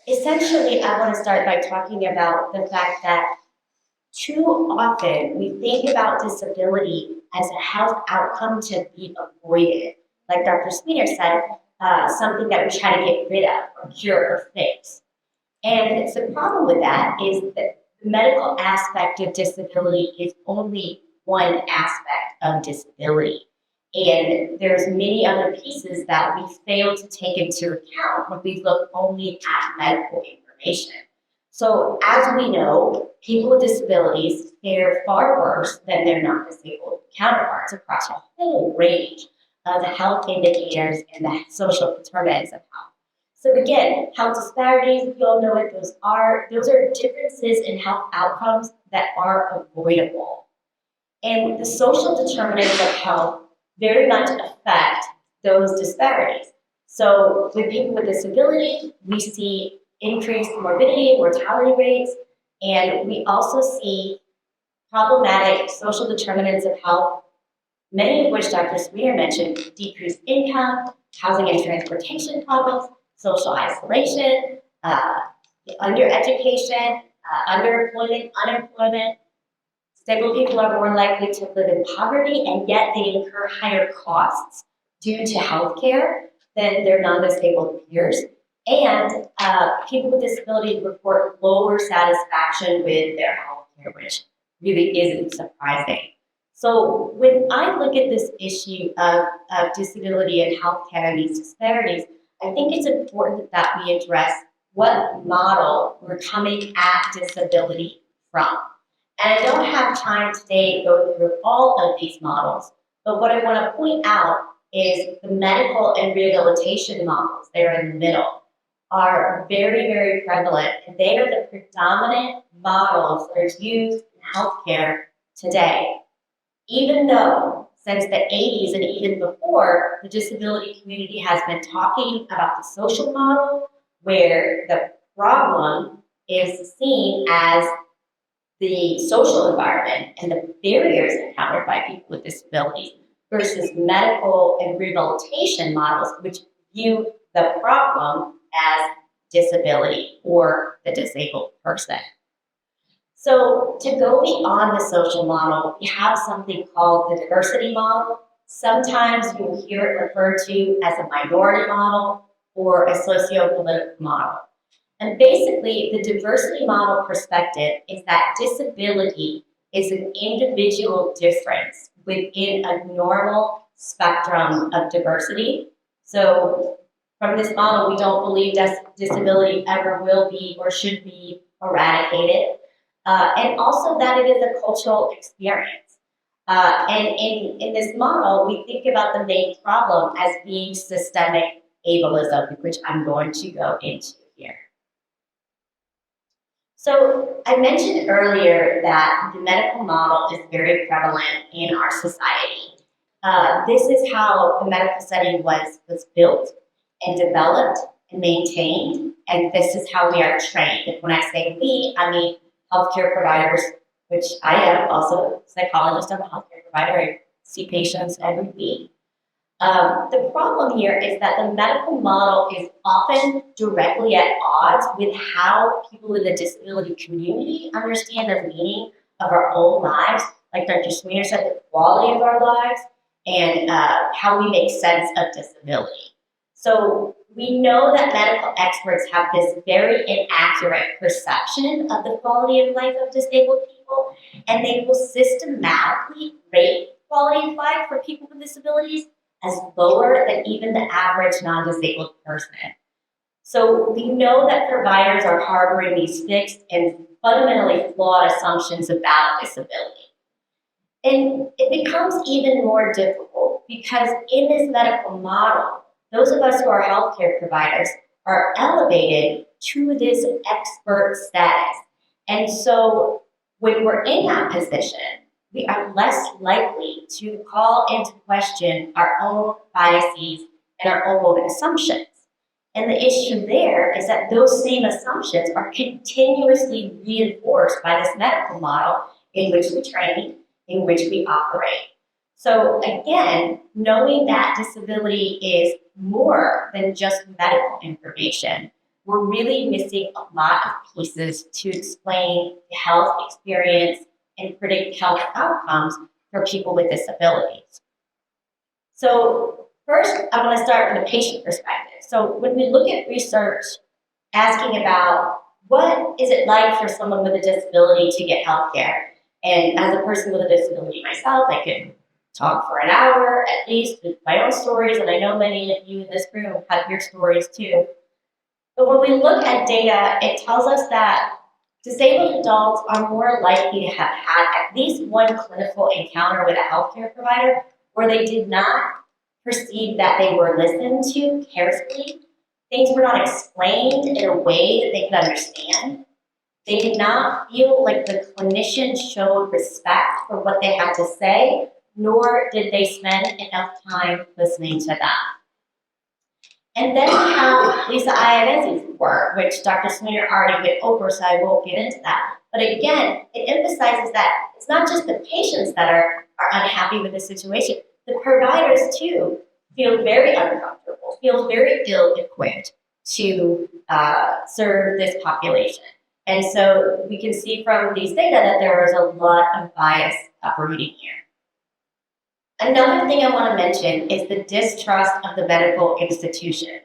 Essentially, I want to start by talking about the fact that too often we think about disability as a health outcome to be avoided. Like Dr. Sweeter said, something that we try to get rid of or cure or fix. And the problem with that is that the medical aspect of disability is only one aspect of disability. And there's many other pieces that we fail to take into account when we look only at medical information. So as we know, people with disabilities fare far worse than their non-disabled counterparts across a whole range of health indicators and the social determinants of health. So again, health disparities, we all know what those are. Those are differences in health outcomes that are avoidable. And the social determinants of health very much affect those disparities. So with people with disabilities, we see increased morbidity, mortality rates, and we also see problematic social determinants of health, many of which Dr. Sweeter mentioned: decreased income, housing and transportation problems, social isolation, undereducation, underemployment, unemployment. Disabled people are more likely to live in poverty, and yet they incur higher costs due to healthcare than their non-disabled peers. And people with disabilities report lower satisfaction with their healthcare, which really isn't surprising. So when I look at this issue of disability and healthcare and these disparities, I think it's important that we address what model we're coming at disability from. And I don't have time today to go through all of these models, but what I want to point out is the medical and rehabilitation models, they're in the middle, are very, very prevalent, and they are the predominant models that are used in healthcare today. Even though since the 80s and even before, the disability community has been talking about the social model, where the problem is seen as the social environment and the barriers encountered by people with disabilities versus medical and rehabilitation models, which view the problem as disability or the disabled person. So to go beyond the social model, we have something called the diversity model. Sometimes you'll hear it referred to as a minority model or a socio-political model. And basically, the diversity model perspective is that disability is an individual difference within a normal spectrum of diversity. So from this model, we don't believe that disability ever will be or should be eradicated. And also that it is a cultural experience. And in this model, we think about the main problem as being systemic ableism, which I'm going to go into here. So I mentioned earlier that the medical model is very prevalent in our society. This is how the medical setting was built and developed and maintained, and this is how we are trained. And when I say we, I mean healthcare providers, which I am also a psychologist. I'm a healthcare provider. I see patients every week. The problem here is that the medical model is often directly at odds with how people in the disability community understand the meaning of our own lives, like Dr. Sweeter said, the quality of our lives, and how we make sense of disability. So we know that medical experts have this very inaccurate perception of the quality of life of disabled people, and they will systematically rate quality of life for people with disabilities as lower than even the average non-disabled person. So we know that providers are harboring these fixed and fundamentally flawed assumptions about disability. And it becomes even more difficult because in this medical model, those of us who are healthcare providers are elevated to this expert status. And so when we're in that position, we are less likely to call into question our own biases and our own assumptions. And the issue there is that those same assumptions are continuously reinforced by this medical model in which we train, in which we operate. So again, knowing that disability is more than just medical information, we're really missing a lot of pieces to explain the health experience and predict health outcomes for people with disabilities. So first, I want to start from the patient perspective. So when we look at research asking about what is it like for someone with a disability to get health care, and as a person with a disability myself, I could talk for an hour at least with my own stories, and I know many of you in this room have your stories too. But when we look at data, it tells us that disabled adults are more likely to have had at least one clinical encounter with a healthcare provider where they did not perceive that they were listened to carefully. Things were not explained in a way that they could understand. They did not feel like the clinician showed respect for what they had to say, nor did they spend enough time listening to them. And then we have Lisa Ianezzi's work, which Dr. Swinger already went over, so I won't get into that. But again, it emphasizes that it's not just the patients that are unhappy with the situation. The providers, too, feel very uncomfortable, feel very ill-equipped to serve this population. And so we can see from these data that there is a lot of bias operating here. Another thing I want to mention is the distrust of the medical institution.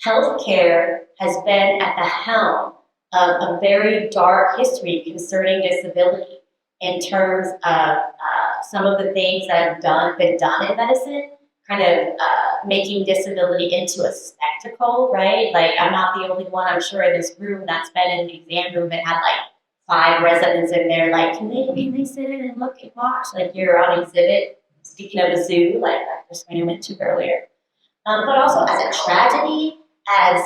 Healthcare has been at the helm of a very dark history concerning disability in terms of some of the things that have been done in medicine, kind of making disability into a spectacle, right? Like, I'm not the only one, I'm sure, in this room that's been in the exam room and had like 5 residents in there, like, can they sit in and look and watch? Like, you're on exhibit. Speaking of the zoo, like Dr. Swinger mentioned earlier, but also as a tragedy, as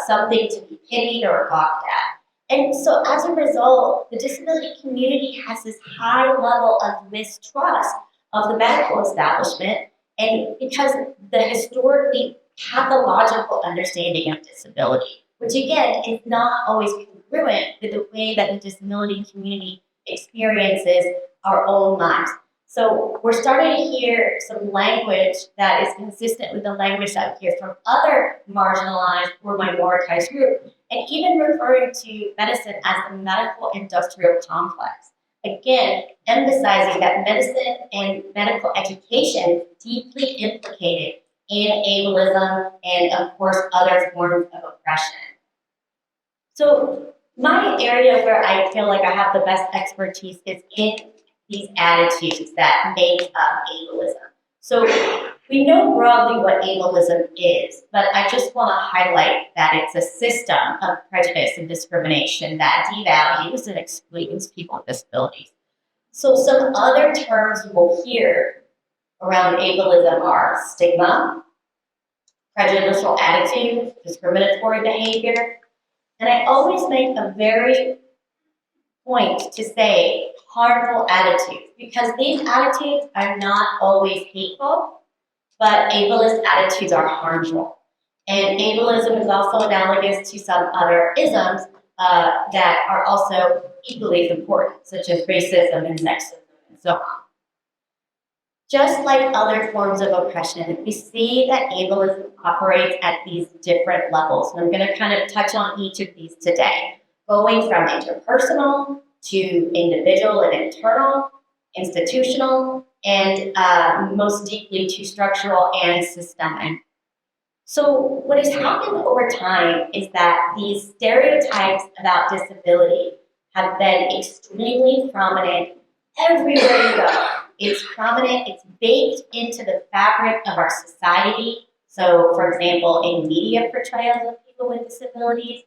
something to be pitied or balked at. And so as a result, the disability community has this high level of mistrust of the medical establishment, and because the historically pathological understanding of disability, which again is not always congruent with the way that the disability community experiences our own lives. So we're starting to hear some language that is consistent with the language that we hear from other marginalized or minoritized groups, and even referring to medicine as the medical industrial complex. Again, emphasizing that medicine and medical education is deeply implicated in ableism and, of course, other forms of oppression. So my area where I feel like I have the best expertise is in these attitudes that make up ableism. So we know broadly what ableism is, but I just want to highlight that it's a system of prejudice and discrimination that devalues and excludes people with disabilities. So some other terms you will hear around ableism are stigma, prejudicial attitude, discriminatory behavior, and I always make a very point to say harmful attitudes, because these attitudes are not always hateful, but ableist attitudes are harmful. And ableism is also analogous to some other isms that are also equally as important, such as racism and sexism and so on. Just like other forms of oppression, we see that ableism operates at these different levels. And I'm going to kind of touch on each of these today, going from interpersonal to individual and internal, institutional, and most deeply to structural and systemic. So what has happened over time is that these stereotypes about disability have been extremely prominent everywhere you go. It's prominent, it's baked into the fabric of our society. So, for example, in media portrayals of people with disabilities.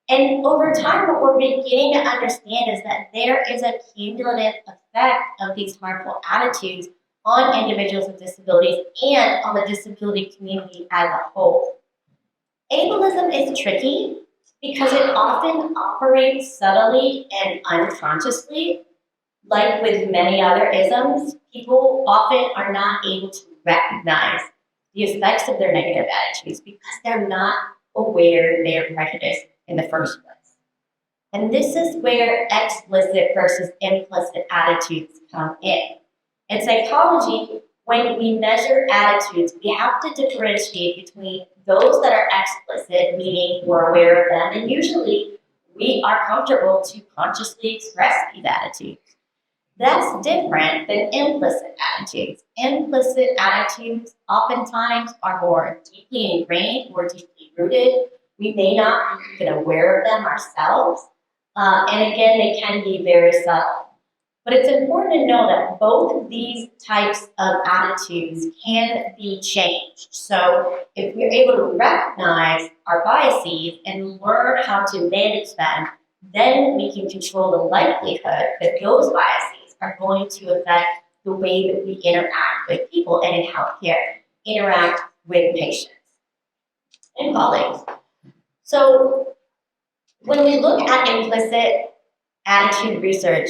And over time, what we're beginning to understand is that there is a cumulative effect of these harmful attitudes on individuals with disabilities and on the disability community as a whole. Ableism is tricky because it often operates subtly and unconsciously. Like with many other isms, people often are not able to recognize the effects of their negative attitudes because they're not aware they're prejudiced in the first place. And this is where explicit versus implicit attitudes come in. In psychology, when we measure attitudes, we have to differentiate between those that are explicit, meaning we're aware of them, and usually we are comfortable to consciously express these attitudes. That's different than implicit attitudes. Implicit attitudes oftentimes are more deeply ingrained or deeply rooted. We may not be even aware of them ourselves. And again, they can be very subtle. But it's important to know that both of these types of attitudes can be changed. So if we're able to recognize our biases and learn how to manage them, then we can control the likelihood that those biases are going to affect the way that we interact with people and in healthcare, interact with patients and colleagues. So when we look at implicit attitude research,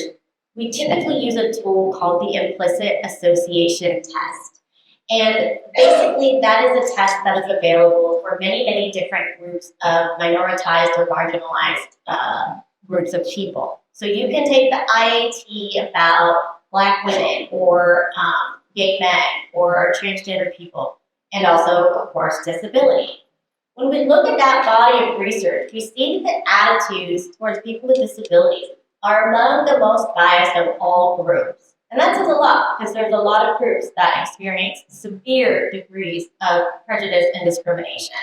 we typically use a tool called the implicit association test. And basically that is a test that is available for many, many different groups of minoritized or marginalized groups of people. So you can take the IAT about Black women or gay men or transgender people, and also, of course, disability. When we look at that body of research, we see that the attitudes towards people with disabilities are among the most biased of all groups. And that says a lot, because there's a lot of groups that experience severe degrees of prejudice and discrimination.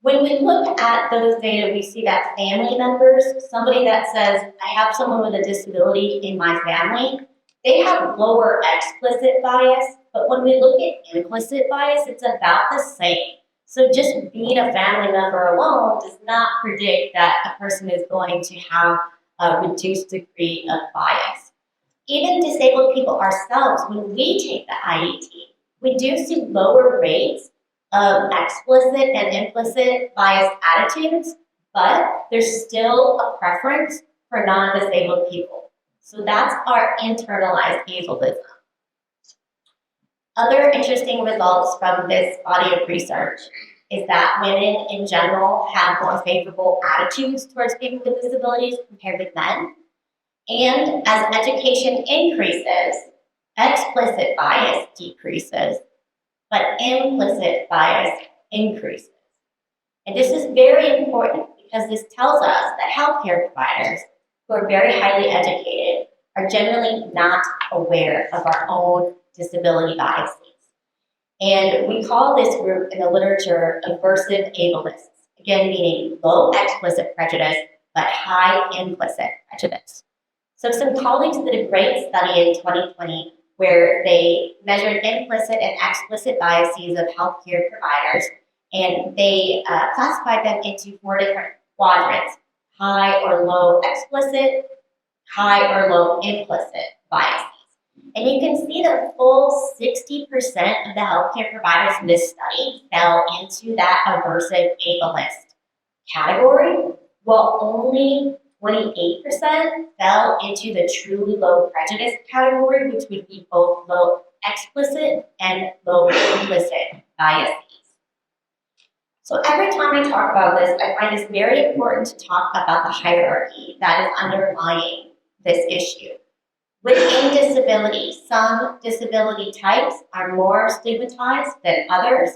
When we look at those data, we see that family members, somebody that says, I have someone with a disability in my family, they have lower explicit bias, but when we look at implicit bias, it's about the same. So just being a family member alone does not predict that a person is going to have a reduced degree of bias. Even disabled people ourselves, when we take the IET, we do see lower rates of explicit and implicit bias attitudes, but there's still a preference for non-disabled people. So that's our internalized ableism. Other interesting results from this body of research is that women in general have more favorable attitudes towards people with disabilities compared with men. And as education increases, explicit bias decreases, but implicit bias increases. And this is very important because this tells us that healthcare providers who are very highly educated are generally not aware of our own disability biases. And we call this group in the literature aversive ableists, again meaning low explicit prejudice, but high implicit prejudice. So some colleagues did a great study in 2020 where they measured implicit and explicit biases of healthcare providers, and they classified them into 4 different quadrants: high or low explicit, high or low implicit biases. And you can see that a full 60% of the healthcare providers in this study fell into that aversive ableist category, while only 28% fell into the truly low prejudice category, which would be both low explicit and low implicit biases. So every time I talk about this, I find it's very important to talk about the hierarchy that is underlying this issue. Within disability, some disability types are more stigmatized than others.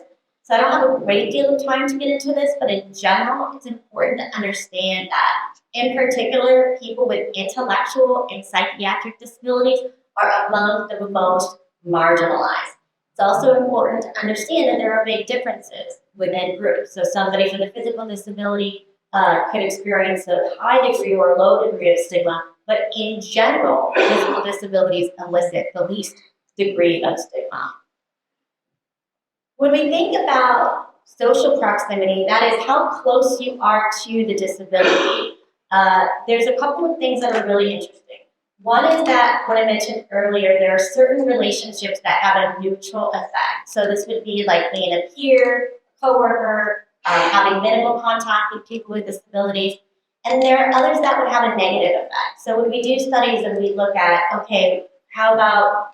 So I don't have a great deal of time to get into this, but in general, it's important to understand that, in particular, people with intellectual and psychiatric disabilities are among the most marginalized. It's also important to understand that there are big differences within groups. So somebody with a physical disability could experience a high degree or a low degree of stigma, but in general, physical disabilities elicit the least degree of stigma. When we think about social proximity, that is how close you are to the disability, there's a couple of things that are really interesting. One is that, what I mentioned earlier, there are certain relationships that have a neutral effect. So this would be like being a peer, coworker, having minimal contact with people with disabilities. And there are others that would have a negative effect. So when we do studies and we look at, okay, how about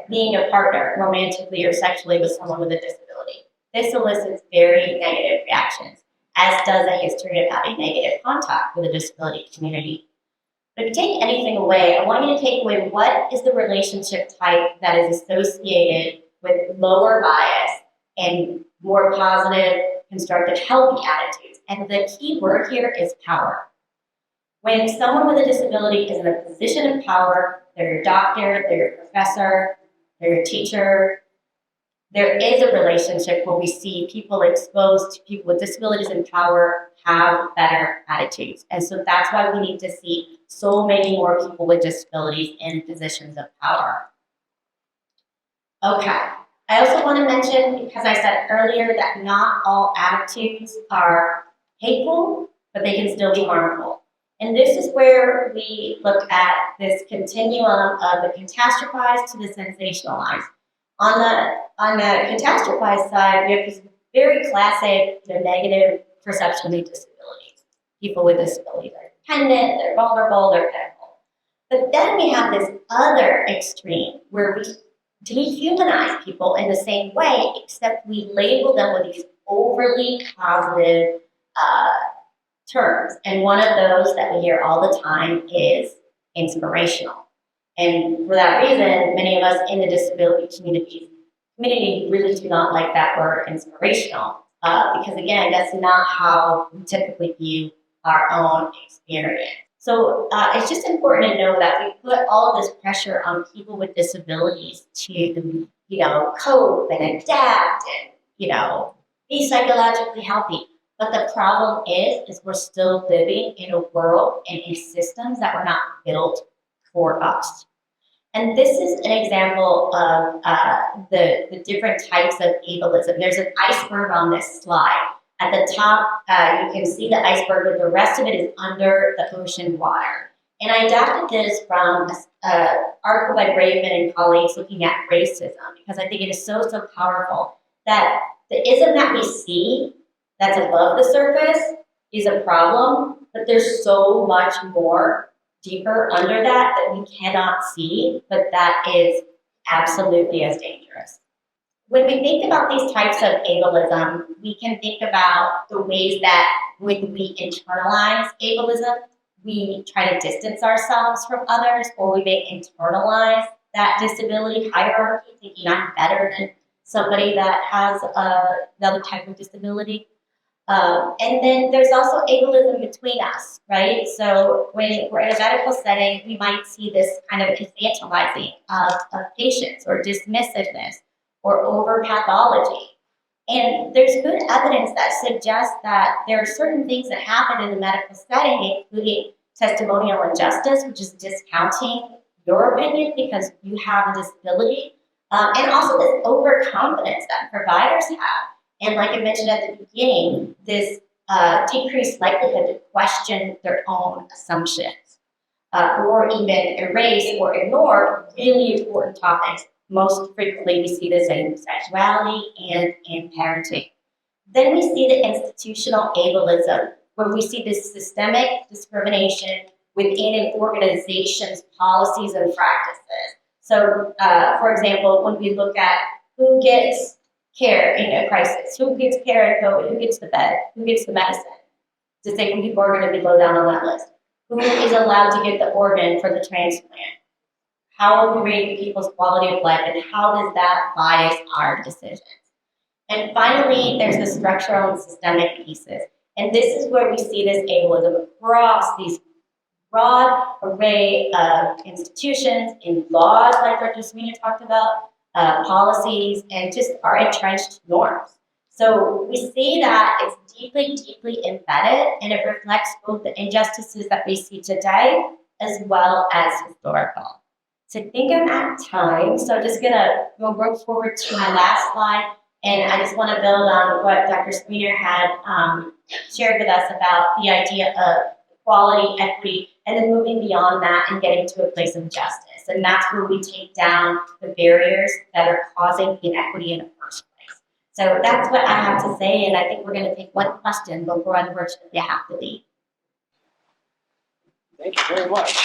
being a partner romantically or sexually with someone with a disability? This elicits very negative reactions, as does a history of having negative contact with a disability community. But if you take anything away, I want you to take away what is the relationship type that is associated with lower bias and more positive, constructive, healthy attitudes. And the key word here is power. When someone with a disability is in a position of power, they're your doctor, they're your professor, they're your teacher, there is a relationship where we see people exposed to people with disabilities in power have better attitudes. And so that's why we need to see so many more people with disabilities in positions of power. Okay. I also want to mention, because I said earlier that not all attitudes are hateful, but they can still be harmful. And this is where we look at this continuum of the catastrophized to the sensationalized. On the catastrophized side, we have this very classic negative perception of disabilities. People with disabilities are dependent, they're vulnerable, they're pitiful. But then we have this other extreme where we dehumanize people in the same way, except we label them with these overly positive terms. And one of those that we hear all the time is inspirational. And for that reason, many of us in the disability community really do not like that word inspirational, because again, that's not how we typically view our own experience. So it's just important to know that we put all of this pressure on people with disabilities to, cope and adapt and, be psychologically healthy. But the problem is we're still living in a world and in systems that were not built for us. And this is an example of the different types of ableism. There's an iceberg on this slide. At the top, you can see the iceberg, but the rest of it is under the ocean water. And I adapted this from an article by Braveman and colleagues looking at racism, because I think it is so powerful that the ism that we see that's above the surface is a problem, but there's so much more deeper under that we cannot see, but that is absolutely as dangerous. When we think about these types of ableism, we can think about the ways that when we internalize ableism, we try to distance ourselves from others, or we may internalize that disability hierarchy, thinking I'm better than somebody that has another type of disability. And then there's also ableism between us, right? So when we're in a medical setting, we might see this kind of infantilizing of patients, or dismissiveness, or over-pathology. And there's good evidence that suggests that there are certain things that happen in the medical setting, including testimonial injustice, which is discounting your opinion because you have a disability, and also this overconfidence that providers have. And like I mentioned at the beginning, this decreased likelihood to question their own assumptions, or even erase or ignore really important topics. Most frequently, we see this in sexuality and in parenting. Then we see the institutional ableism, where we see this systemic discrimination within an organization's policies and practices. So, for example, when we look at who gets care in a crisis, who gets care in COVID, who gets the bed, who gets the medicine, disabled people are going to be low down on that list. Who is allowed to get the organ for the transplant? How we rate people's quality of life, and how does that bias our decisions? And finally, there's the structural and systemic pieces. And this is where we see this ableism across these broad array of institutions, in laws like Dr. Smina talked about, policies, and just our entrenched norms. So we see that it's deeply, deeply embedded, and it reflects both the injustices that we see today as well as historical. So I think I'm at time, so I'm just gonna work forward to my last slide, and I just want to build on what Dr. Smina had shared with us about the idea of equality, equity, and then moving beyond that and getting to a place of justice. And that's where we take down the barriers that are causing inequity in the first place. So that's what I have to say, and I think we're going to take one question before unfortunately I have to leave. Thank you very much.